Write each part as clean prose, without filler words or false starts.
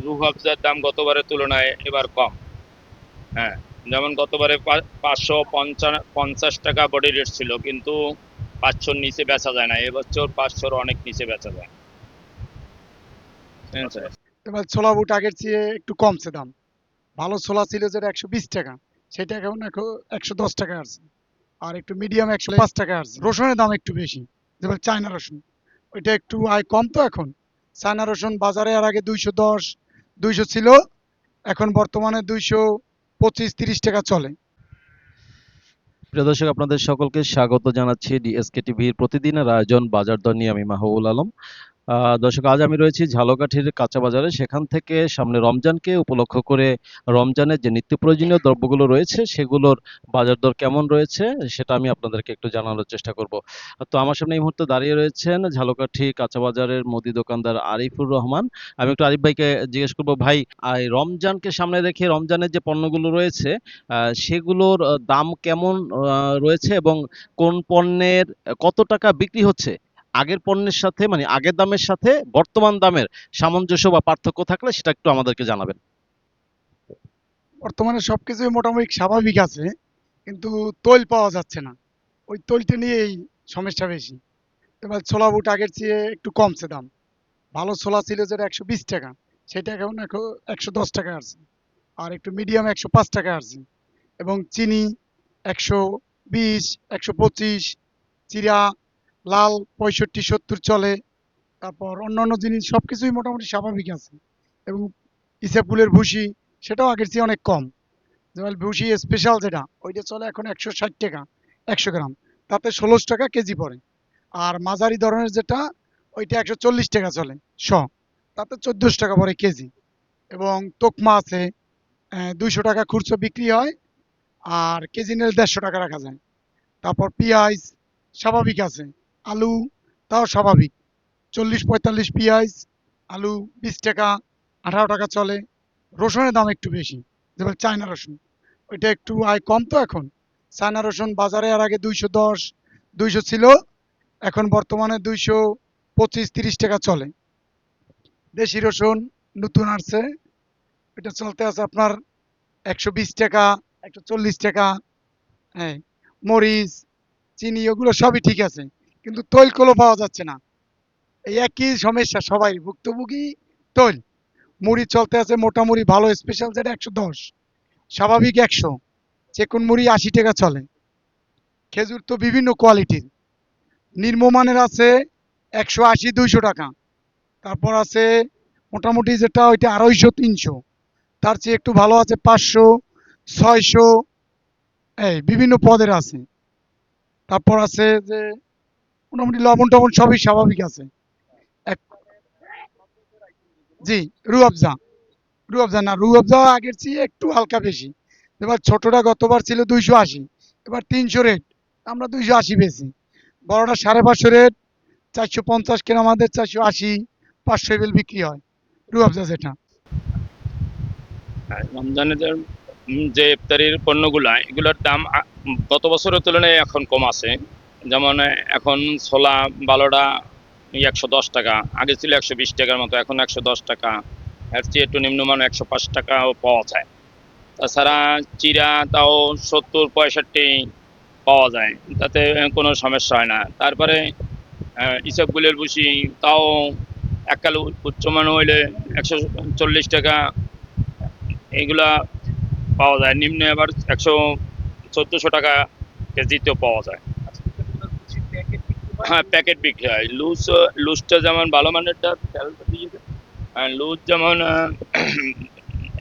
রুহ আফজার দাম গতবারের তুলনায় এবার কম। হ্যাঁ, যেমন গতবারে 550 টাকা বডি রেট ছিল, কিন্তু 500-র নিচে বেচা যায় না। এবছর 500-র অনেক নিচে বেচা যায়। ঠিক আছে? এবার ছোলা বুট আগের চেয়ে একটু কমছে দাম। ভালো ছোলা ছিল যেটা 120 টাকা, সেটা এখন 110 টাকা আছে। আর একটু মিডিয়াম 105 টাকা আছে। রসুনের দাম একটু বেশি, যেমন চায়না রসুন, ওইটা একটু আয় কম তো এখন। চায়না রসুন বাজারে আর আগে 210 200 ছিল, এখন বর্তমানে 225-30 টাকা চলে। প্রিয় দর্শক, আপনাদের সকলকে স্বাগত জানাচ্ছি ডিএসকে টিভির প্রতিদিনের আয়োজন বাজার দর নিয়ে। আমি মাহবুবুল আলম। দর্শক, আজ আমি রয়েছি ঝালকাঠির কাঁচা বাজারে। সেখান থেকে সামনে রমজানকে উপলক্ষ করে রমজানের যে নিত্য প্রয়োজনীয় দ্রব্যগুলো রয়েছে সেগুলোর বাজার দর কেমন রয়েছে সেটা আমি আপনাদেরকে একটু জানানোর চেষ্টা করব। তো আমার সামনে এই মুহূর্তে দাঁড়িয়ে রয়েছেন ঝালকাঠি কাঁচা বাজারের মুদি দোকানদার আরিফুর রহমান। আমি একটু আরিফ ভাইকে জিজ্ঞেস করবো, ভাই, এই রমজানকে সামনে রেখে রমজানের যে পণ্যগুলো রয়েছে সেগুলোর দাম কেমন রয়েছে এবং কোন পণ্যের কত টাকা বিক্রি হচ্ছে? আগের পণ্যের সাথে, মানে আগের দামের সাথে বর্তমান দামের সামঞ্জস্য বা পার্থক্য থাকলে সেটা একটু আমাদেরকে জানাবেন। বর্তমানে সবকিছুই মোটামুটি স্বাভাবিক আছে, কিন্তু তৈল পাওয়া যাচ্ছে না। ওই তৈলটা নিয়েই সমস্যা বেশি। এবার ছোলা বুট আগের চেয়ে একটু কমছে দাম। ভালো ছোলা ছিল যেটা 120 টাকা, সেটা এখন 110 টাকা আছে। আর একটু মিডিয়াম 105 টাকা আছে। এবং চিনি 120, 125, চিরা লাল 65-70 চলে। তারপর অন্যান্য জিনিস সবকিছুই মোটামুটি স্বাভাবিক আছে। এবং ইসেপুলের ভুসি, সেটাও আগের চেয়ে অনেক কম। যেমন ভুসি স্পেশাল যেটা, ওইটা চলে এখন 160 টাকা 100 গ্রাম, তাতে 16 টাকা কেজি পড়ে। আর মাঝারি ধরনের যেটা, ওইটা 140 টাকা চলে শ, তাতে 14 টাকা পড়ে কেজি। এবং তোকমা আছে, 200 টাকা খুচরো বিক্রি হয়, আর কেজি নিলে 150 টাকা রাখা যায়। তারপর পেঁয়াজ স্বাভাবিক আছে। আলু তাও স্বাভাবিক, 40-45 পেঁয়াজ। আলু 20 টাকা 18 টাকা চলে। রসুনের দাম একটু বেশি, যেমন চায়না রসুন, ওইটা একটু আয় কম তো এখন। চায়না রসুন বাজারে আর আগে 210 200 ছিল, এখন বর্তমানে 225-30 টাকা চলে। দেশি রসুন নতুন আসছে, এটা চলতে আছে আপনার 120 টাকা 140 টাকা। হ্যাঁ, মরিচ চিনি ওগুলো সবই ঠিক আছে, কিন্তু তৈল কলো পাওয়া যাচ্ছে না। এই একই সমস্যা সবাই ভুক্তভোগী। তৈল মুড়ি চলতে আছে, মোটা মুড়ি ভালো স্পেশাল যেটা 110, স্বাভাবিক 100, চেকুন মুড়ি 80 টাকা চলে। খেজুর তো বিভিন্ন কোয়ালিটির, নিম্নমানের আছে 180-200 টাকা। তারপর আছে মোটামুটি যেটা ওইটা 250-300, তার চেয়ে একটু ভালো আছে 500-600, এই বিভিন্ন পদের আছে। তারপর আছে যে মোটামুটি লবণ টবণ সবই স্বাভাবিক আছে। এক, জি, রুয়াবজা। রুয়াবজা না, রুয়াবজা আগের চেয়ে একটু হালকা বেশি। এবার ছোটটা গতবার ছিল 280, এবার 300 রেট, আমরা 280 বেশি। বড়টা 550 রেট, 450 কেনা, আমাদের 480 500 এবেল বিক্রি হয় রুয়াবজা যেটা। আর রমজানের যে ইফতারির পণ্যগুলা, এগুলোর দাম গত বছরের তুলনায় এখন কম আছে। যেমন এখন ছোলা ভালোটা 110 টাকা, আগে ছিল 120 টাকার মতো, এখন 110 টাকা। এর চেয়ে একটু নিম্নমান 105 টাকাও পাওয়া যায়। তাছাড়া চিরা তাও 70-65 পাওয়া যায়, তাতে কোনো সমস্যা হয় না। তারপরে ইসবগুলের ভুসি তাও এককাল উচ্চমান হইলে 140 টাকা এইগুলা পাওয়া যায়, নিম্নে আবার 1400 টাকা কেজিতেও পাওয়া যায়। হ্যাঁ, প্যাকেট বিক্রি হয়। লুজটা যেমন ভালো মানেরটা, লুজ যেমন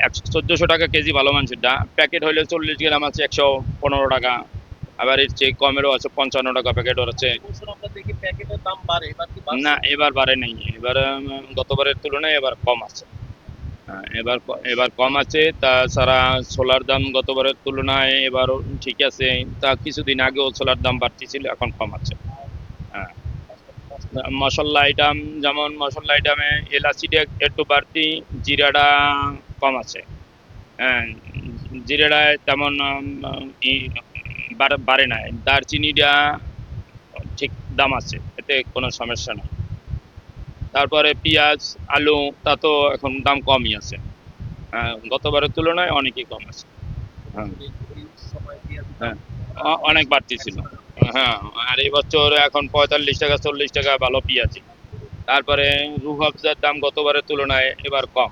1400 টাকা কেজি ভালো মানছেরটা। প্যাকেট হইলে 40 গ্রাম আছে 115 টাকা। আবার এর চেয়ে কমেরও আছে, 55 টাকা প্যাকেট আছে। না, এবার বাড়ে নাই। এবার গতবারের তুলনায় এবার কম আছে। এবার এবার কম আছে। তাছাড়া ছোলার দাম গতবারের তুলনায় এবার ঠিক আছে। তা কিছুদিন আগেও ছোলার দাম বাড়তি ছিল, এখন কম আছে। হ্যাঁ, মশলা আইটেম, যেমন মশলা আইটেমে এলাচিটা একটু বাড়তি, জিরাটা কম আছে। হ্যাঁ, জিরাটায় তেমন বাড়ে নাই। দারচিনিটা ঠিক দাম আছে, এতে কোনো সমস্যা নেই। তারপরে পেঁয়াজ, আলু, তা তো এখন দাম কমই আছে। হ্যাঁ, গতবারের তুলনায় অনেকই কম আছে। হ্যাঁ, হ্যাঁ, অনেক বাড়তি ছিল। হ্যাঁ, আর এই বছর এখন 45 টাকা 40 টাকা ভালো পেঁয়াজি। তারপরে রুহ আফজার দাম গতবারের তুলনায় এবার কম।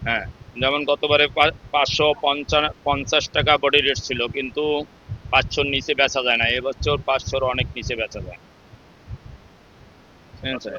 হ্যাঁ, যেমন গতবারে 550 টাকা বডি রেট ছিল, কিন্তু 500-র নিচে বেচা যায় না। এবছর 500-র অনেক নিচে বেচা যায়। ঠিক আছে?